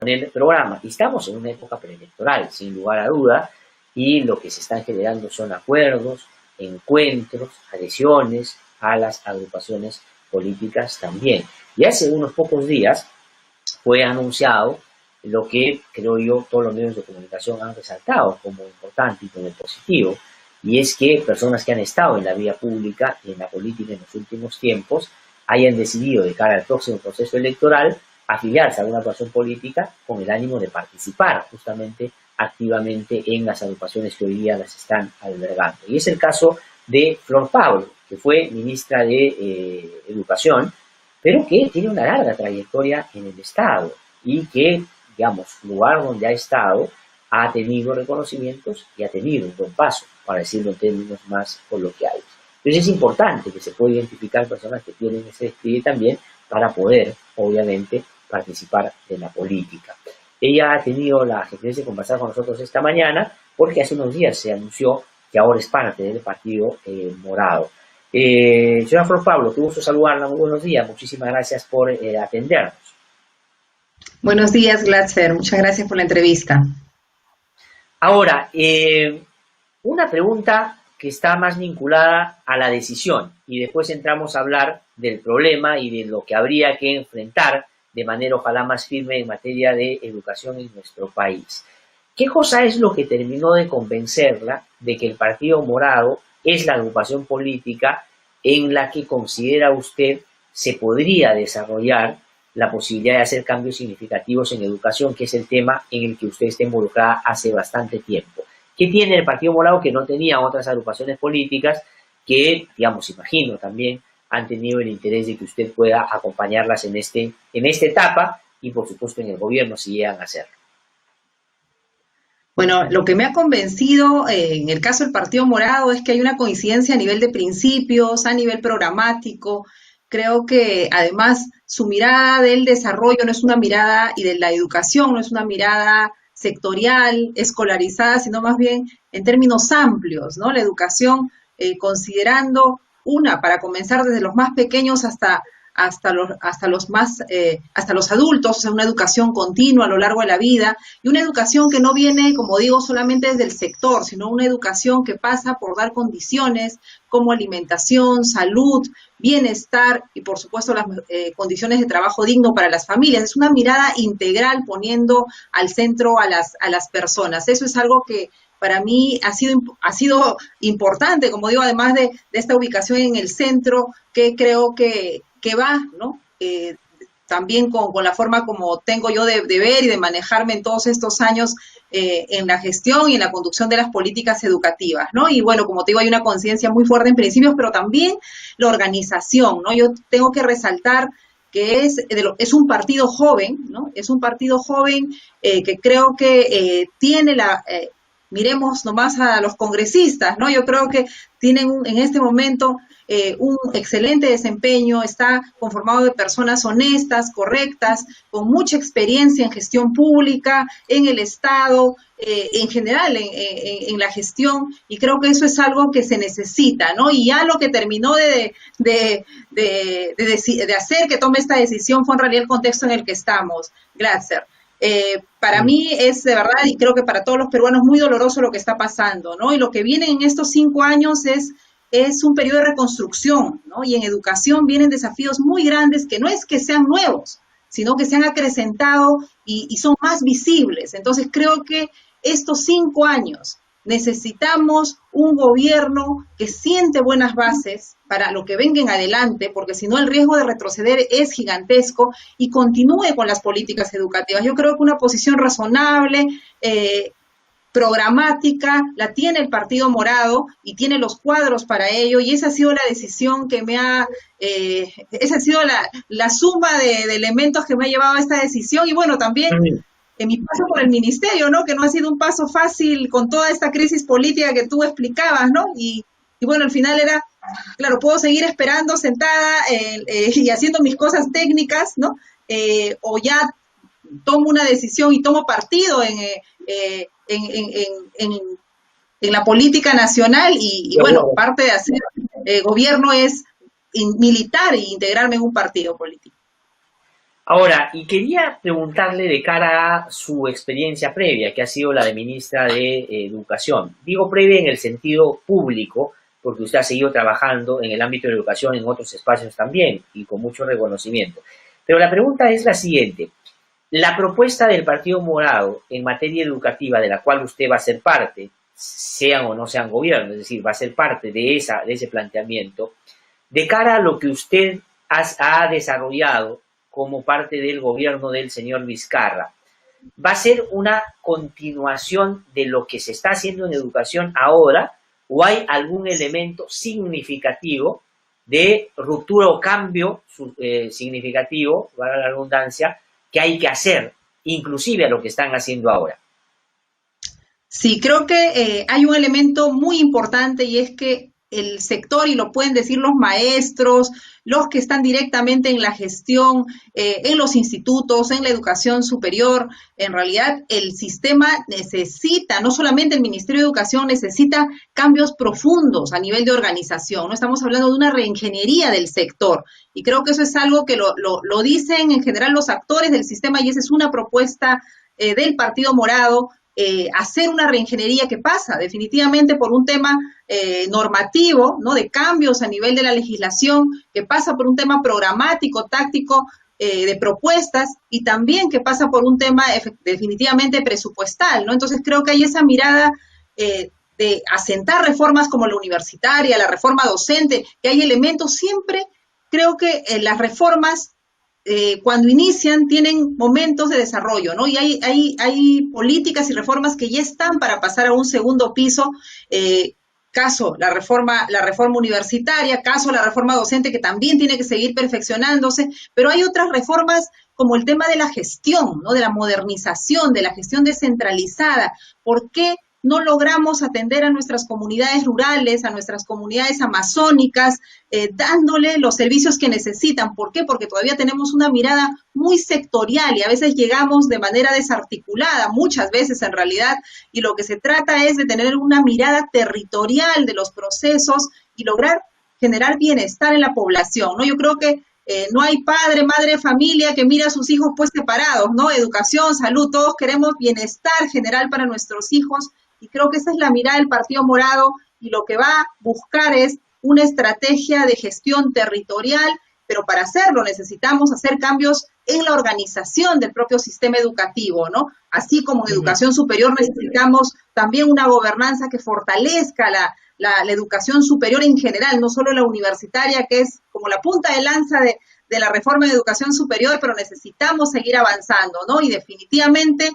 el programa. Y estamos en una época preelectoral, sin lugar a duda, y lo que se están generando son acuerdos, encuentros, adhesiones a las agrupaciones políticas también. Y hace unos pocos días fue anunciado lo que creo yo todos los medios de comunicación han resaltado como importante y como positivo, y es que personas que han estado en la vía pública y en la política en los últimos tiempos hayan decidido de cara al próximo proceso electoral afiliarse a una agrupación política con el ánimo de participar justamente activamente en las agrupaciones que hoy día las están albergando. Y es el caso de Flor Pablo, que fue ministra de Educación, pero que tiene una larga trayectoria en el Estado y que, digamos, lugar donde ha estado, ha tenido reconocimientos y ha tenido un buen paso, para decirlo en términos más coloquiales. Entonces es importante que se pueda identificar personas que tienen ese despliegue también para poder, obviamente, participar de la política. Ella ha tenido la gentileza de conversar con nosotros esta mañana porque hace unos días se anunció que ahora es parte del Partido Morado. Señora Flor Pablo, qué gusto saludarla, muy buenos días, muchísimas gracias por atendernos. Buenos días, Glatzer, muchas gracias por la entrevista. Ahora, una pregunta que está más vinculada a la decisión y después entramos a hablar del problema y de lo que habría que enfrentar de manera ojalá más firme en materia de educación en nuestro país. ¿Qué cosa es lo que terminó de convencerla de que el Partido Morado es la agrupación política en la que considera usted se podría desarrollar la posibilidad de hacer cambios significativos en educación, que es el tema en el que usted está involucrada hace bastante tiempo? ¿Qué tiene el Partido Morado que no tenía otras agrupaciones políticas que, digamos, imagino también han tenido el interés de que usted pueda acompañarlas en esta etapa y, por supuesto, en el gobierno si llegan a hacerlo? Bueno, lo que me ha convencido en el caso del Partido Morado es que hay una coincidencia a nivel de principios, a nivel programático. Creo que además su mirada del desarrollo no es una mirada, y de la educación no es una mirada sectorial, escolarizada, sino más bien en términos amplios, ¿no? La educación considerando para comenzar desde los más pequeños hasta los adultos, o sea, una educación continua a lo largo de la vida, y una educación que no viene, como digo, solamente desde el sector, sino una educación que pasa por dar condiciones como alimentación, salud, bienestar y, por supuesto, las condiciones de trabajo digno para las familias. Es una mirada integral poniendo al centro a las personas. Eso es algo que para mí ha sido importante, como digo, además de esta ubicación en el centro, que creo que va, ¿no? También con la forma como tengo yo de ver y de manejarme en todos estos años en la gestión y en la conducción de las políticas educativas, ¿no? Y bueno, como te digo, hay una conciencia muy fuerte en principios, pero también la organización, ¿no? Yo tengo que resaltar que es un partido joven, ¿no? Es un partido joven que creo que tiene miremos nomás a los congresistas, ¿no? Yo creo que tienen en este momento un excelente desempeño, está conformado de personas honestas, correctas, con mucha experiencia en gestión pública, en el Estado, en general en la gestión, y creo que eso es algo que se necesita, ¿no? Y ya lo que terminó de hacer que tome esta decisión fue en realidad el contexto en el que estamos, Glatzer. Para mí es de verdad, y creo que para todos los peruanos, muy doloroso lo que está pasando, ¿no? Y lo que viene en estos 5 años es un periodo de reconstrucción, ¿no? Y en educación vienen desafíos muy grandes que no es que sean nuevos, sino que se han acrecentado y son más visibles. Entonces creo que estos 5 años necesitamos un gobierno que siente buenas bases para lo que venga en adelante, porque si no el riesgo de retroceder es gigantesco, y continúe con las políticas educativas. Yo creo que una posición razonable, programática, la tiene el Partido Morado y tiene los cuadros para ello, y esa ha sido la decisión que esa ha sido la suma de elementos que me ha llevado a esta decisión. Y bueno, también en mi paso por el ministerio, ¿no? Que no ha sido un paso fácil con toda esta crisis política que tú explicabas, ¿no? Y bueno, al final era, claro, puedo seguir esperando sentada y haciendo mis cosas técnicas, ¿no? O ya tomo una decisión y tomo partido en la política nacional y bueno, parte de hacer gobierno es militar e integrarme en un partido político. Ahora, y quería preguntarle de cara a su experiencia previa, que ha sido la de ministra de Educación. Digo previa en el sentido público, porque usted ha seguido trabajando en el ámbito de educación en otros espacios también y con mucho reconocimiento. Pero la pregunta es la siguiente. La propuesta del Partido Morado en materia educativa, de la cual usted va a ser parte, sean o no sean gobierno, es decir, va a ser parte de ese planteamiento, de cara a lo que usted ha desarrollado como parte del gobierno del señor Vizcarra, ¿va a ser una continuación de lo que se está haciendo en educación ahora o hay algún elemento significativo de ruptura o cambio significativo, valga la redundancia, que hay que hacer, inclusive a lo que están haciendo ahora? Sí, creo que hay un elemento muy importante y es que el sector, y lo pueden decir los maestros, los que están directamente en la gestión, en los institutos, en la educación superior, en realidad el sistema necesita, no solamente el Ministerio de Educación necesita cambios profundos a nivel de organización, no estamos hablando de una reingeniería del sector, y creo que eso es algo que lo dicen en general los actores del sistema y esa es una propuesta del Partido Morado, hacer una reingeniería que pasa definitivamente por un tema normativo, ¿no? De cambios a nivel de la legislación, que pasa por un tema programático, táctico, de propuestas y también que pasa por un tema definitivamente presupuestal, ¿no? Entonces creo que hay esa mirada de asentar reformas como la universitaria, la reforma docente, que hay elementos siempre, creo que las reformas cuando inician tienen momentos de desarrollo, ¿no? Y hay políticas y reformas que ya están para pasar a un segundo piso, caso la reforma universitaria, caso la reforma docente que también tiene que seguir perfeccionándose, pero hay otras reformas como el tema de la gestión, ¿no? De la modernización, de la gestión descentralizada. ¿Por qué no logramos atender a nuestras comunidades rurales, a nuestras comunidades amazónicas, dándole los servicios que necesitan? ¿Por qué? Porque todavía tenemos una mirada muy sectorial y a veces llegamos de manera desarticulada, muchas veces en realidad, y lo que se trata es de tener una mirada territorial de los procesos y lograr generar bienestar en la población, ¿no? Yo creo que no hay padre, madre, familia que mira a sus hijos pues separados, ¿no? Educación, salud, todos queremos bienestar general para nuestros hijos y creo que esa es la mirada del Partido Morado y lo que va a buscar es una estrategia de gestión territorial, pero para hacerlo necesitamos hacer cambios en la organización del propio sistema educativo, ¿no? Así como en educación superior necesitamos también una gobernanza que fortalezca la educación superior en general, no solo la universitaria, que es como la punta de lanza de la reforma de educación superior, pero necesitamos seguir avanzando, ¿no? Y definitivamente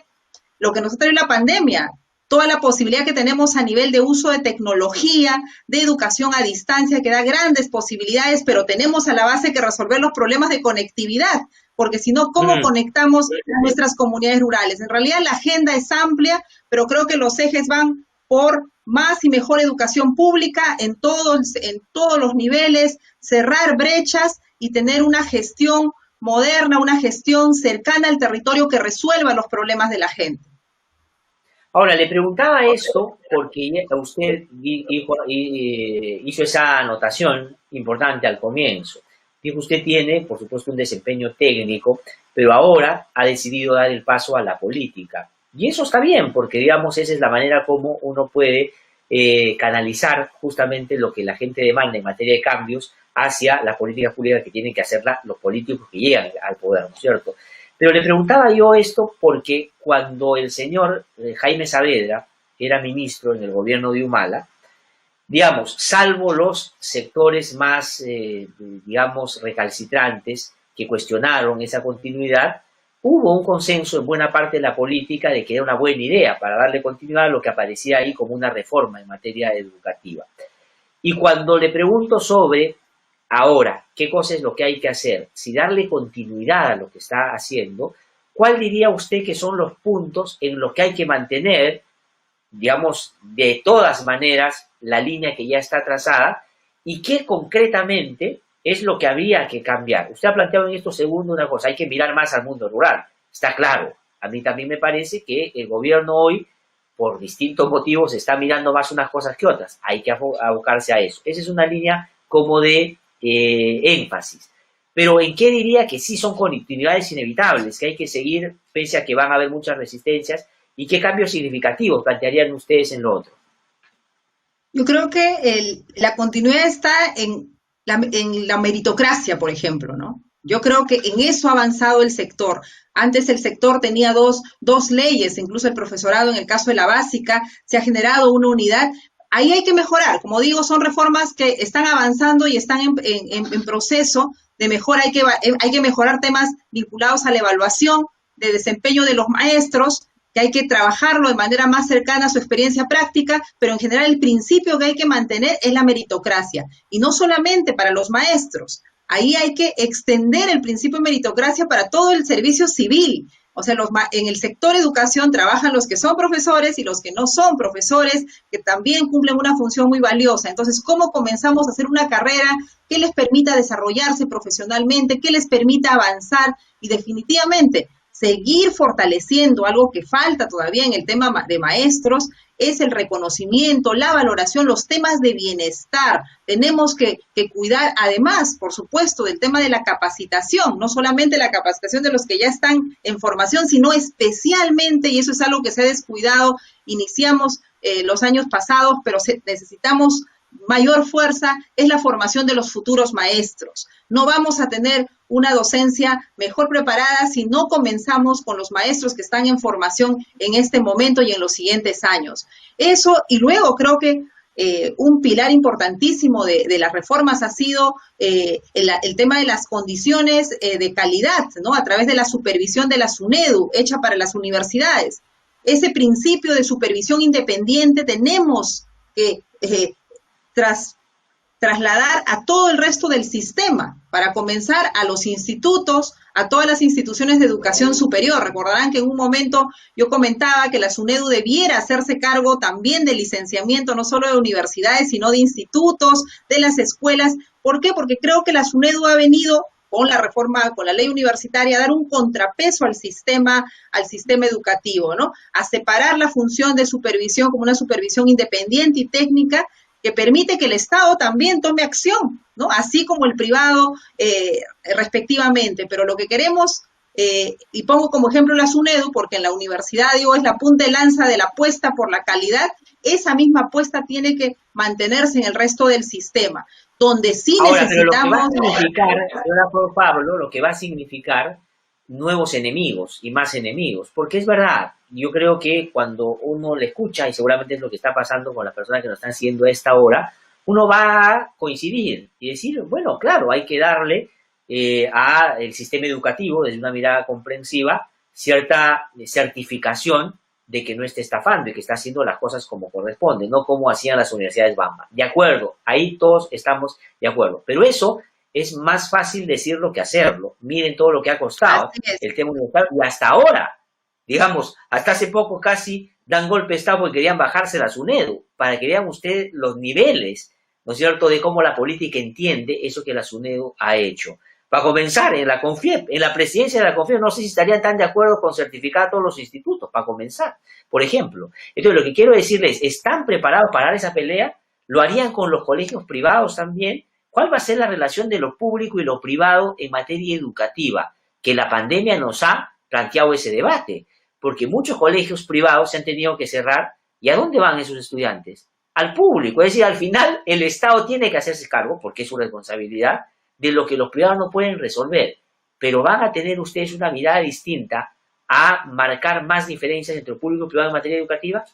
lo que nos trae la pandemia, toda la posibilidad que tenemos a nivel de uso de tecnología, de educación a distancia, que da grandes posibilidades, pero tenemos a la base que resolver los problemas de conectividad, porque si no, ¿cómo conectamos a nuestras comunidades rurales? En realidad la agenda es amplia, pero creo que los ejes van por más y mejor educación pública en todos los niveles, cerrar brechas y tener una gestión moderna, una gestión cercana al territorio que resuelva los problemas de la gente. Ahora, le preguntaba esto porque usted hizo esa anotación importante al comienzo. Dijo, usted tiene, por supuesto, un desempeño técnico, pero ahora ha decidido dar el paso a la política. Y eso está bien, porque, digamos, esa es la manera como uno puede canalizar justamente lo que la gente demanda en materia de cambios hacia la política pública que tienen que hacerla los políticos que llegan al poder, ¿no es cierto? Pero le preguntaba yo esto porque cuando el señor Jaime Saavedra era ministro en el gobierno de Humala, digamos, salvo los sectores más, digamos, recalcitrantes que cuestionaron esa continuidad, hubo un consenso en buena parte de la política de que era una buena idea para darle continuidad a lo que aparecía ahí como una reforma en materia educativa. Y cuando le pregunto sobre ahora, ¿qué cosa es lo que hay que hacer? Si darle continuidad a lo que está haciendo, ¿cuál diría usted que son los puntos en los que hay que mantener, digamos, de todas maneras, la línea que ya está trazada y qué concretamente es lo que habría que cambiar? Usted ha planteado en esto segundo una cosa, hay que mirar más al mundo rural, está claro. A mí también me parece que el gobierno hoy, por distintos motivos, está mirando más unas cosas que otras. Hay que abocarse a eso. Esa es una línea como de énfasis. pero ¿en qué diría que sí son continuidades inevitables, que hay que seguir pese a que van a haber muchas resistencias? ¿Y qué cambios significativos plantearían ustedes en lo otro? Yo creo que la continuidad está en la meritocracia, por ejemplo, ¿no? Yo creo que en eso ha avanzado el sector. Antes el sector tenía dos leyes, incluso el profesorado en el caso de la básica, se ha generado una unidad. Ahí hay que mejorar, como digo, son reformas que están avanzando y están en proceso de mejora. Hay que mejorar temas vinculados a la evaluación de desempeño de los maestros, que hay que trabajarlo de manera más cercana a su experiencia práctica, pero en general el principio que hay que mantener es la meritocracia, y no solamente para los maestros. Ahí hay que extender el principio de meritocracia para todo el servicio civil. O sea, en el sector educación trabajan los que son profesores y los que no son profesores, que también cumplen una función muy valiosa. Entonces, ¿cómo comenzamos a hacer una carrera que les permita desarrollarse profesionalmente, que les permita avanzar? Y definitivamente seguir fortaleciendo algo que falta todavía en el tema de maestros, es el reconocimiento, la valoración, los temas de bienestar. Tenemos que cuidar, además, por supuesto, del tema de la capacitación, no solamente la capacitación de los que ya están en formación, sino especialmente, y eso es algo que se ha descuidado, iniciamos los años pasados, pero necesitamos mayor fuerza, es la formación de los futuros maestros. No vamos a tener una docencia mejor preparada si no comenzamos con los maestros que están en formación en este momento y en los siguientes años. Eso, y luego creo que un pilar importantísimo de las reformas ha sido el tema de las condiciones de calidad, ¿no? A través de la supervisión de la SUNEDU, hecha para las universidades. Ese principio de supervisión independiente tenemos que trasladar a todo el resto del sistema, para comenzar a los institutos, a todas las instituciones de educación superior. Recordarán que en un momento yo comentaba que la SUNEDU debiera hacerse cargo también del licenciamiento, no solo de universidades, sino de institutos, de las escuelas. ¿Por qué? Porque creo que la SUNEDU ha venido con la reforma, con la ley universitaria, a dar un contrapeso al sistema educativo, ¿no? A separar la función de supervisión como una supervisión independiente y técnica, que permite que el Estado también tome acción, ¿no? Así como el privado respectivamente. Pero lo que queremos, y pongo como ejemplo la SUNEDU, porque en la universidad, digo, es la punta de lanza de la apuesta por la calidad, esa misma apuesta tiene que mantenerse en el resto del sistema, donde sí ahora, necesitamos... Pero lo que va a significar, señora Pablo, lo que va a significar nuevos enemigos y más enemigos, porque es verdad, yo creo que cuando uno le escucha, y seguramente es lo que está pasando con las personas que nos están siguiendo a esta hora, uno va a coincidir y decir, bueno, claro, hay que darle al sistema educativo, desde una mirada comprensiva, cierta certificación de que no esté estafando y que está haciendo las cosas como corresponde, no como hacían las universidades Bamba. De acuerdo, ahí todos estamos de acuerdo, pero eso es más fácil decirlo que hacerlo. Miren todo lo que ha costado el tema universitario, y hasta ahora, digamos, hasta hace poco casi dan golpe de Estado porque querían bajarse la SUNEDU, para que vean ustedes los niveles, ¿no es cierto?, de cómo la política entiende eso que la SUNEDU ha hecho. Para comenzar, en la CONFIEP, en la presidencia de la CONFIEP, no sé si estarían tan de acuerdo con certificar a todos los institutos, para comenzar, por ejemplo. Entonces, lo que quiero decirles, ¿están preparados para dar esa pelea? ¿Lo harían con los colegios privados también? ¿Cuál va a ser la relación de lo público y lo privado en materia educativa? Que la pandemia nos ha planteado ese debate, porque muchos colegios privados se han tenido que cerrar. ¿Y a dónde van esos estudiantes? Al público. Es decir, al final el Estado tiene que hacerse cargo, porque es su responsabilidad, de lo que los privados no pueden resolver. Pero van a tener ustedes una mirada distinta a marcar más diferencias entre lo público y privado en materia educativa.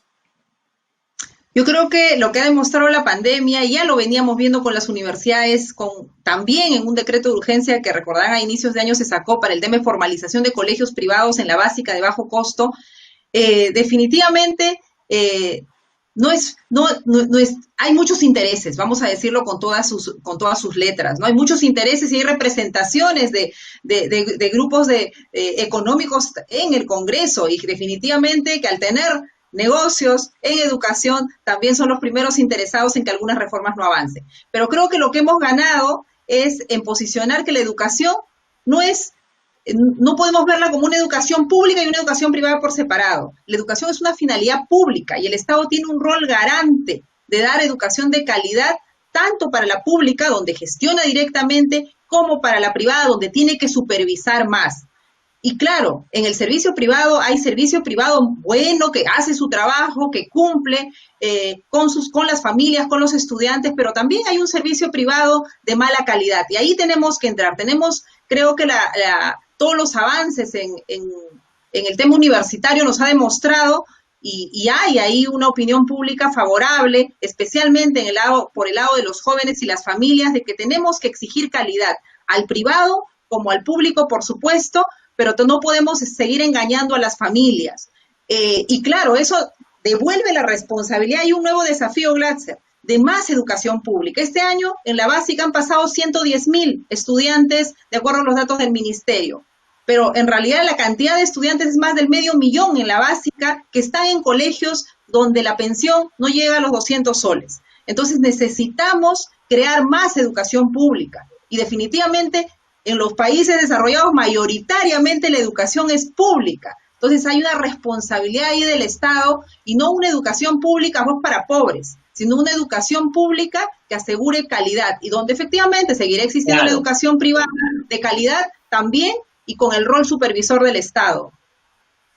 Yo creo que lo que ha demostrado la pandemia, y ya lo veníamos viendo con las universidades, también en un decreto de urgencia que recordarán a inicios de año se sacó para el tema de formalización de colegios privados en la básica de bajo costo, definitivamente hay muchos intereses, vamos a decirlo con todas sus letras, ¿no? Hay muchos intereses y hay representaciones de grupos económicos en el Congreso, y definitivamente que al tener negocios en educación también son los primeros interesados en que algunas reformas no avancen. Pero creo que lo que hemos ganado es en posicionar que la educación no podemos verla como una educación pública y una educación privada por separado. La educación es una finalidad pública y el Estado tiene un rol garante de dar educación de calidad tanto para la pública, donde gestiona directamente, como para la privada, donde tiene que supervisar más. Y claro, en el servicio privado hay servicio privado bueno, que hace su trabajo, que cumple con las familias, con los estudiantes, pero también hay un servicio privado de mala calidad. Y ahí tenemos que entrar. Creo que todos los avances en el tema universitario nos ha demostrado y hay ahí una opinión pública favorable, especialmente por el lado de los jóvenes y las familias, de que tenemos que exigir calidad al privado como al público, por supuesto, pero no podemos seguir engañando a las familias. Y claro, eso devuelve la responsabilidad y un nuevo desafío, Glatzer, de más educación pública. Este año en la básica han pasado 110,000 estudiantes, de acuerdo a los datos del ministerio, pero en realidad la cantidad de estudiantes es más del 500,000 en la básica que están en colegios donde la pensión no llega a los 200 soles. Entonces necesitamos crear más educación pública y definitivamente en los países desarrollados mayoritariamente la educación es pública. Entonces hay una responsabilidad ahí del Estado y no una educación pública para pobres, sino una educación pública que asegure calidad y donde efectivamente seguirá existiendo la educación privada de calidad también y con el rol supervisor del Estado.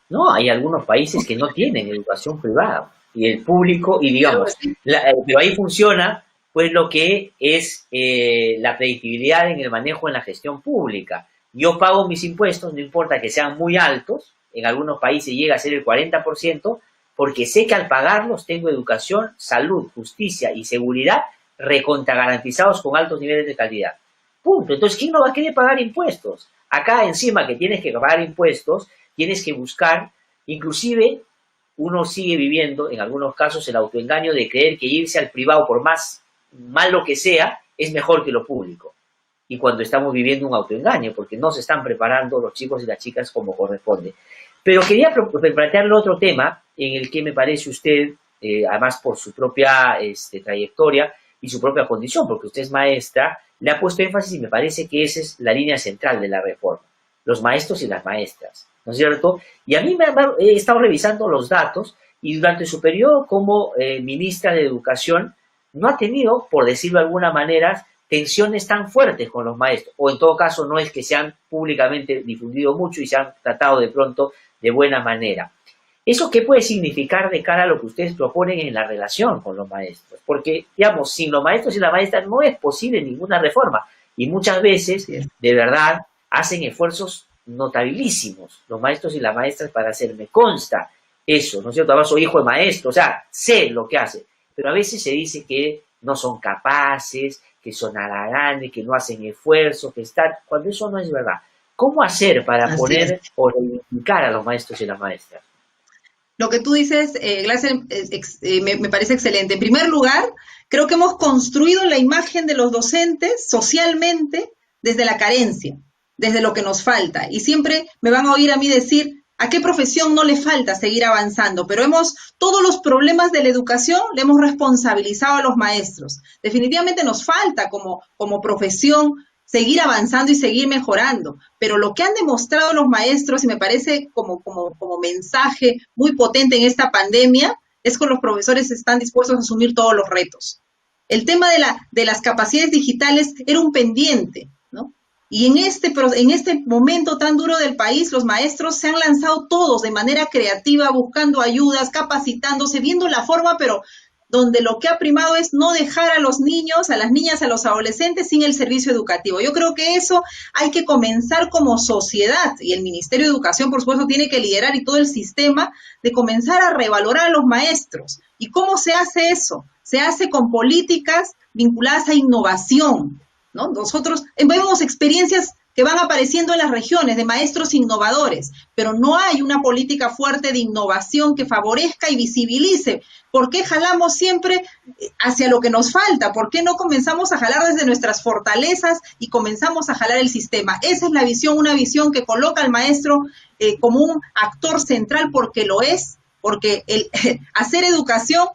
No, hay algunos países que no tienen educación privada y el público, y digamos, pero ahí funciona pues lo que es la predictibilidad en el manejo en la gestión pública. Yo pago mis impuestos, no importa que sean muy altos, en algunos países llega a ser el 40%, porque sé que al pagarlos tengo educación, salud, justicia y seguridad recontra garantizados con altos niveles de calidad. Punto. Entonces, ¿quién no va a querer pagar impuestos? Acá encima que tienes que pagar impuestos, tienes que buscar, inclusive uno sigue viviendo en algunos casos el autoengaño de creer que irse al privado por más malo que sea, es mejor que lo público. Y cuando estamos viviendo un autoengaño, porque no se están preparando los chicos y las chicas como corresponde. Pero quería plantearle otro tema en el que me parece usted, además por su propia trayectoria y su propia condición, porque usted es maestra, le ha puesto énfasis y me parece que esa es la línea central de la reforma. Los maestros y las maestras, ¿no es cierto? Y a mí he estado revisando los datos y durante su periodo como ministra de Educación, no ha tenido, por decirlo de alguna manera, tensiones tan fuertes con los maestros, o en todo caso no es que se han públicamente difundido mucho y se han tratado de pronto de buena manera. ¿Eso qué puede significar de cara a lo que ustedes proponen en la relación con los maestros? Porque, digamos, sin los maestros y las maestras no es posible ninguna reforma, y muchas veces, de verdad, hacen esfuerzos notabilísimos los maestros y las maestras para hacer, me consta eso, ¿no es cierto? Además soy hijo de maestro, o sea, sé lo que hace. Pero a veces se dice que no son capaces, que son haraganes, que no hacen esfuerzos, que están, cuando eso no es verdad. ¿Cómo hacer para poner o reivindicar a los maestros y las maestras? Lo que tú dices, Glatzer, me parece excelente. En primer lugar, creo que hemos construido la imagen de los docentes socialmente desde la carencia, desde lo que nos falta. Y siempre me van a oír a mí decir, ¿a qué profesión no le falta seguir avanzando? Pero todos los problemas de la educación le hemos responsabilizado a los maestros. Definitivamente nos falta como profesión seguir avanzando y seguir mejorando. Pero lo que han demostrado los maestros, y me parece como mensaje muy potente en esta pandemia, es que los profesores están dispuestos a asumir todos los retos. El tema de las capacidades digitales era un pendiente, ¿no? Y en este momento tan duro del país, los maestros se han lanzado todos de manera creativa, buscando ayudas, capacitándose, viendo la forma, pero donde lo que ha primado es no dejar a los niños, a las niñas, a los adolescentes sin el servicio educativo. Yo creo que eso hay que comenzar como sociedad, y el Ministerio de Educación, por supuesto, tiene que liderar, y todo el sistema, de comenzar a revalorar a los maestros. ¿Y cómo se hace eso? Se hace con políticas vinculadas a innovación, ¿no? Nosotros vemos experiencias que van apareciendo en las regiones de maestros innovadores, pero no hay una política fuerte de innovación que favorezca y visibilice. ¿Por qué jalamos siempre hacia lo que nos falta? ¿Por qué no comenzamos a jalar desde nuestras fortalezas y comenzamos a jalar el sistema? Esa es la visión, una visión que coloca al maestro como un actor central, porque lo es, porque hacer educación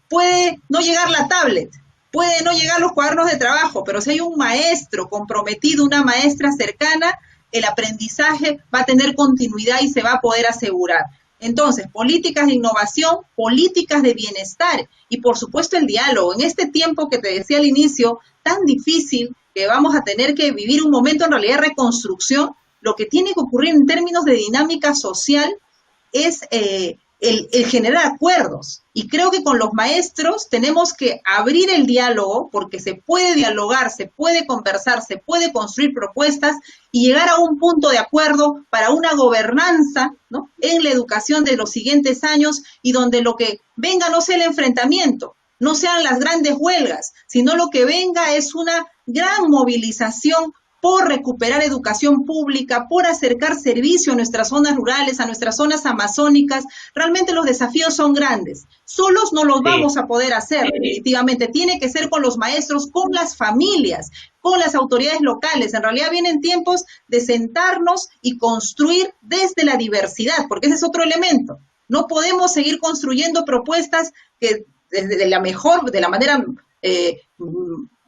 puede no llegar la tablet, puede no llegar los cuadernos de trabajo, pero si hay un maestro comprometido, una maestra cercana, el aprendizaje va a tener continuidad y se va a poder asegurar. Entonces, políticas de innovación, políticas de bienestar y, por supuesto, el diálogo. En este tiempo que te decía al inicio, tan difícil, que vamos a tener que vivir un momento en realidad de reconstrucción, lo que tiene que ocurrir en términos de dinámica social es el generar acuerdos. Y creo que con los maestros tenemos que abrir el diálogo, porque se puede dialogar, se puede conversar, se puede construir propuestas y llegar a un punto de acuerdo para una gobernanza, ¿no?, en la educación de los siguientes años, y donde lo que venga no sea el enfrentamiento, no sean las grandes huelgas, sino lo que venga es una gran movilización por recuperar educación pública, por acercar servicio a nuestras zonas rurales, a nuestras zonas amazónicas. Realmente los desafíos son grandes. Solos no los vamos a poder hacer, definitivamente. Tiene que ser con los maestros, con las familias, con las autoridades locales. En realidad vienen tiempos de sentarnos y construir desde la diversidad, porque ese es otro elemento. No podemos seguir construyendo propuestas que desde de la manera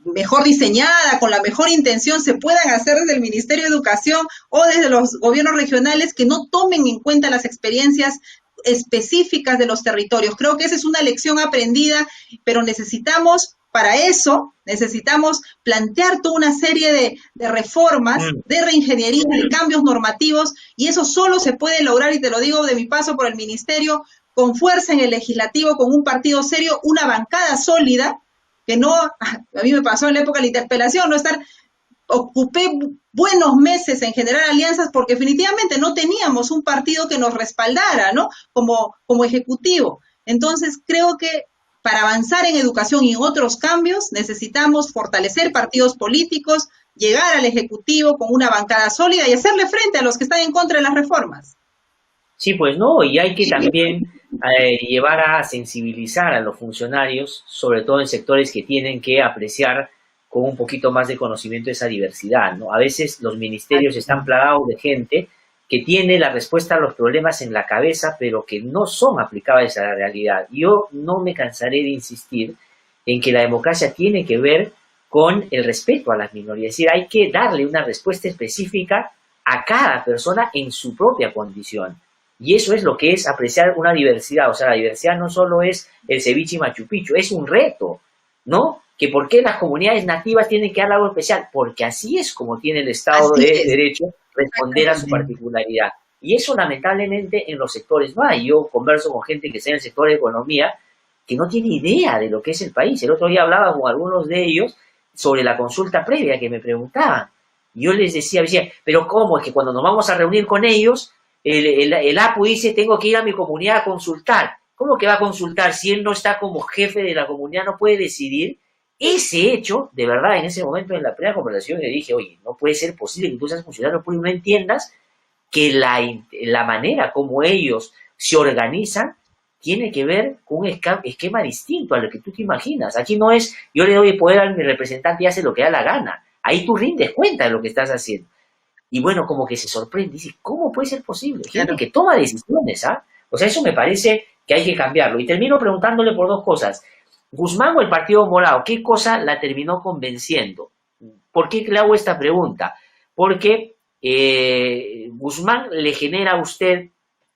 mejor diseñada, con la mejor intención, se puedan hacer desde el Ministerio de Educación o desde los gobiernos regionales, que no tomen en cuenta las experiencias específicas de los territorios. Creo que esa es una lección aprendida, pero necesitamos, para eso, necesitamos plantear toda una serie de reformas, de reingeniería, de cambios normativos, y eso solo se puede lograr, y te lo digo de mi paso por el Ministerio, con fuerza en el legislativo, con un partido serio, una bancada sólida, que no, a mí me pasó en la época de la interpelación, ocupé buenos meses en generar alianzas porque definitivamente no teníamos un partido que nos respaldara, ¿no?, como ejecutivo. Entonces creo que para avanzar en educación y en otros cambios necesitamos fortalecer partidos políticos, llegar al ejecutivo con una bancada sólida y hacerle frente a los que están en contra de las reformas. Sí, pues no, y hay que también llevar a sensibilizar a los funcionarios, sobre todo en sectores que tienen que apreciar con un poquito más de conocimiento esa diversidad, ¿no? A veces los ministerios están plagados de gente que tiene la respuesta a los problemas en la cabeza, pero que no son aplicables a la realidad. Yo no me cansaré de insistir en que la democracia tiene que ver con el respeto a las minorías, es decir, hay que darle una respuesta específica a cada persona en su propia condición. Y eso es lo que es apreciar una diversidad. O sea, la diversidad no solo es el ceviche y Machu Picchu, es un reto, ¿no? Que por qué las comunidades nativas tienen que dar algo especial, porque así es como tiene el Estado de Derecho responder a su particularidad. Y eso lamentablemente en los sectores no hay. Yo converso con gente que está en el sector de economía que no tiene idea de lo que es el país. El otro día hablaba con algunos de ellos sobre la consulta previa que me preguntaban. Y yo les decía, pero ¿cómo? Es que cuando nos vamos a reunir con ellos, el APU dice, tengo que ir a mi comunidad a consultar. ¿Cómo que va a consultar si él no está como jefe de la comunidad, no puede decidir? Ese hecho, de verdad, en ese momento en la primera conversación le dije, oye, no puede ser posible que tú seas funcionario público y no entiendas que la manera como ellos se organizan tiene que ver con un esquema distinto a lo que tú te imaginas. Aquí no es, yo le doy el poder a mi representante y hace lo que da la gana. Ahí tú rindes cuenta de lo que estás haciendo. Y bueno, como que se sorprende, dice, ¿cómo puede ser posible? Gente que toma decisiones, ¿ah? O sea, eso me parece que hay que cambiarlo. Y termino preguntándole por dos cosas. Guzmán o el Partido Morado, ¿qué cosa la terminó convenciendo? ¿Por qué le hago esta pregunta? Porque Guzmán le genera a usted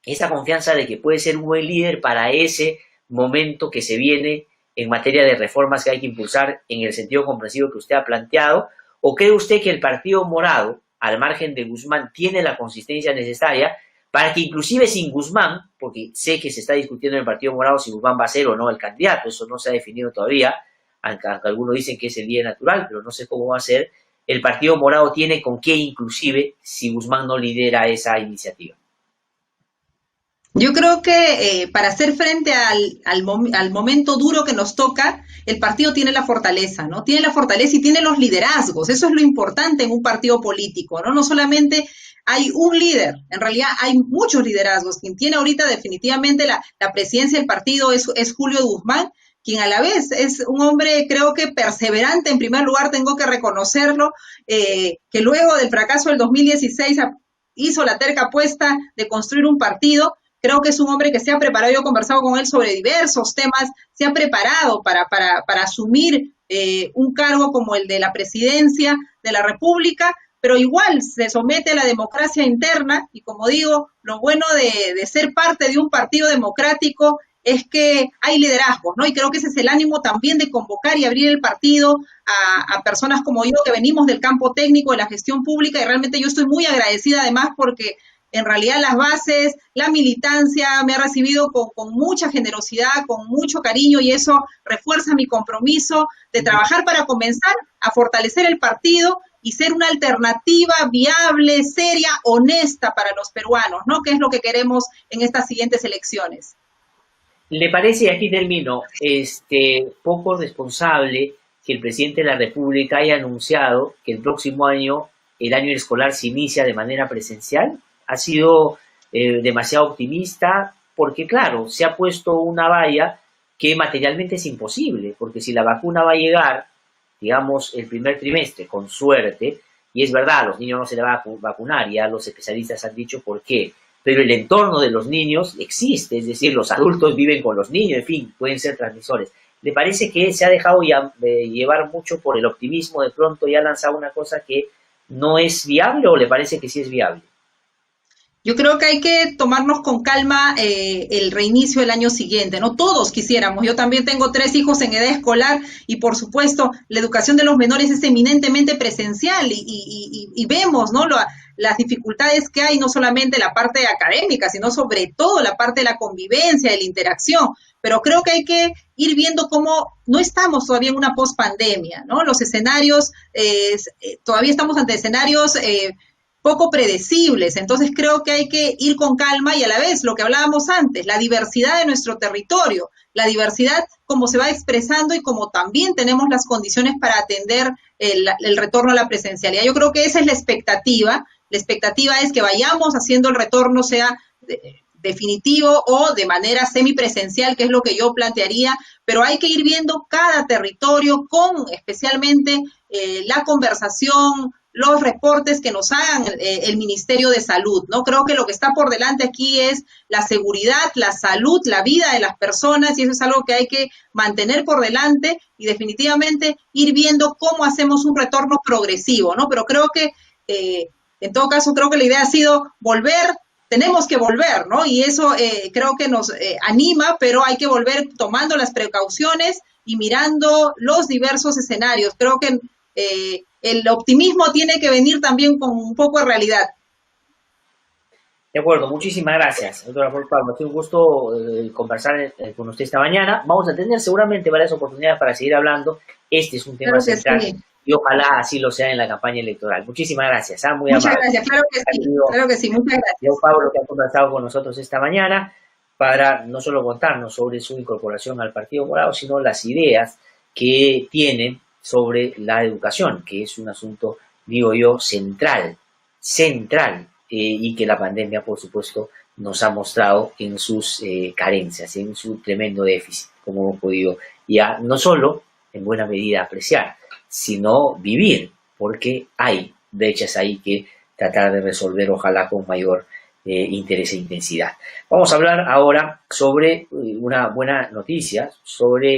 esa confianza de que puede ser un buen líder para ese momento que se viene en materia de reformas que hay que impulsar en el sentido comprensivo que usted ha planteado, ¿o cree usted que el Partido Morado, al margen de Guzmán, tiene la consistencia necesaria para que inclusive sin Guzmán, porque sé que se está discutiendo en el Partido Morado si Guzmán va a ser o no el candidato, eso no se ha definido todavía, aunque algunos dicen que es el líder natural, pero no sé cómo va a ser, el Partido Morado tiene con qué inclusive si Guzmán no lidera esa iniciativa? Yo creo que para hacer frente al momento duro que nos toca, el partido tiene la fortaleza, ¿no? Tiene la fortaleza y tiene los liderazgos. Eso es lo importante en un partido político, ¿no? No solamente hay un líder, en realidad hay muchos liderazgos. Quien tiene ahorita definitivamente la presidencia del partido es Julio Guzmán, quien a la vez es un hombre, creo que perseverante. En primer lugar, tengo que reconocerlo, que luego del fracaso del 2016 hizo la terca apuesta de construir un partido. Creo que es un hombre que se ha preparado, yo he conversado con él sobre diversos temas, se ha preparado para asumir un cargo como el de la presidencia de la República, pero igual se somete a la democracia interna y, como digo, lo bueno de ser parte de un partido democrático es que hay liderazgos, ¿no? Y creo que ese es el ánimo también de convocar y abrir el partido a personas como yo que venimos del campo técnico de la gestión pública, y realmente yo estoy muy agradecida además porque en realidad las bases, la militancia me ha recibido con mucha generosidad, con mucho cariño, y eso refuerza mi compromiso de trabajar para comenzar a fortalecer el partido y ser una alternativa viable, seria, honesta para los peruanos, ¿no? Que es lo que queremos en estas siguientes elecciones. ¿Le parece, y aquí termino, poco responsable que el presidente de la República haya anunciado que el próximo año, el año escolar, se inicia de manera presencial? Ha sido demasiado optimista porque, claro, se ha puesto una valla que materialmente es imposible, porque si la vacuna va a llegar, digamos, el primer trimestre, con suerte, y es verdad, a los niños no se les va a vacunar, ya los especialistas han dicho por qué, pero el entorno de los niños existe, es decir, los adultos viven con los niños, en fin, pueden ser transmisores. ¿Le parece que se ha dejado llevar mucho por el optimismo de pronto y ha lanzado una cosa que no es viable, o le parece que sí es viable? Yo creo que hay que tomarnos con calma el reinicio del año siguiente, ¿no? Todos quisiéramos. Yo también tengo 3 hijos en edad escolar y, por supuesto, la educación de los menores es eminentemente presencial y vemos, ¿no? Las dificultades que hay, no solamente la parte académica, sino sobre todo la parte de la convivencia, de la interacción. Pero creo que hay que ir viendo cómo no estamos todavía en una pospandemia, ¿no? Los escenarios, todavía estamos ante escenarios poco predecibles, entonces creo que hay que ir con calma y a la vez lo que hablábamos antes, la diversidad de nuestro territorio, la diversidad como se va expresando y como también tenemos las condiciones para atender el retorno a la presencialidad. Yo creo que esa es la expectativa es que vayamos haciendo el retorno, sea definitivo o de manera semipresencial, que es lo que yo plantearía, pero hay que ir viendo cada territorio con especialmente la conversación, los reportes que nos hagan el Ministerio de Salud, ¿no? Creo que lo que está por delante aquí es la seguridad, la salud, la vida de las personas, y eso es algo que hay que mantener por delante y definitivamente ir viendo cómo hacemos un retorno progresivo, ¿no? Pero creo que, en todo caso, creo que la idea ha sido volver, tenemos que volver, ¿no? Y eso creo que nos anima, pero hay que volver tomando las precauciones y mirando los diversos escenarios. Creo que el optimismo tiene que venir también con un poco de realidad. De acuerdo, muchísimas gracias, doctora Flor Pablo. Ha sido un gusto conversar con usted esta mañana. Vamos a tener seguramente varias oportunidades para seguir hablando. Este es un tema central, sí, y ojalá así lo sea en la campaña electoral. Muchísimas gracias. Muy muchas amable. Gracias, claro que sí, muchas gracias. Yo, Pablo, que ha conversado con nosotros esta mañana para no solo contarnos sobre su incorporación al Partido Morado, sino las ideas que tienen sobre la educación, que es un asunto, digo yo, central, y que la pandemia, por supuesto, nos ha mostrado en sus carencias, en su tremendo déficit, como hemos podido ya no solo en buena medida apreciar, sino vivir, porque hay brechas ahí que tratar de resolver, ojalá con mayor interés e intensidad. Vamos a hablar ahora sobre una buena noticia, sobre